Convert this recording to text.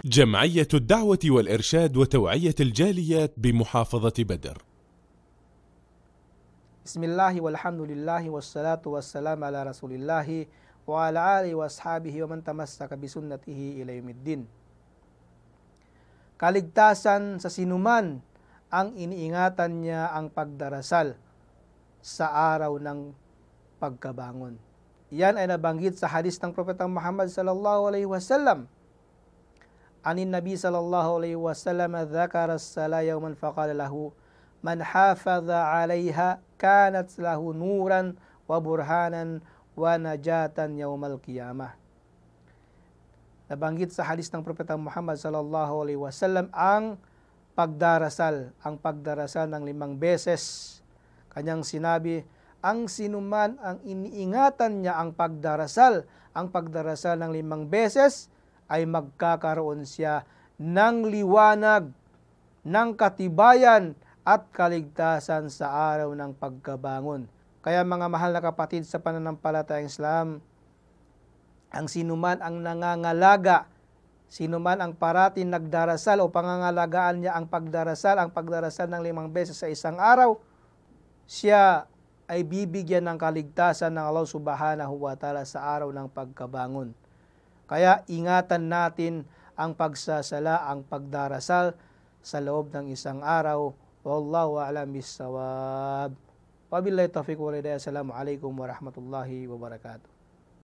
جمعية الدعوة والإرشاد وتوعية الجاليات بمحافظة بدر. بسم الله والحمد لله والصلاة والسلام على رسول الله وعلى آله وأصحابه ومن تمسك بسنته إلى يوم الدين. Kaligtasan sa sinuman ang iniingatan niya ang pagdarasal sa araw ng pagkabangon. Yan ay nabanggit sa hadis ng Propeta Muhammad sallallahu alaihi wasallam. Anin Nabi sallallahu alaihi wasallam dzakara as-sala yawman faqala lahu man hafaza 'alaiha kanat lahu nuran wa burhanan wa najatan yaumal qiyamah. Nabanggit sa hadis ng Propeta Muhammad sallallahu alaihi wasallam ang pagdarasal ng 5 beses. Kanyang sinabi, ang sinuman ang iniingatan niya ang pagdarasal ng 5 beses, ay magkakaroon siya ng liwanag, ng katibayan at kaligtasan sa araw ng pagkabangon. Kaya mga mahal na kapatid sa pananampalatayang Islam, ang sinuman ang nangangalaga, sinuman ang parating nagdarasal o pangangalagaan niya ang pagdarasal ng 5 beses sa isang araw, siya ay bibigyan ng kaligtasan ng Allah Subhanahu wa Ta'ala sa araw ng pagkabangon. Kaya ingatan natin ang pagsasala, ang pagdarasal sa loob ng isang araw. Wallahu a'lam bis-shawab. Wabillahi taufiq wal hidayah. Assalamualaikum warahmatullahi wabarakatuh.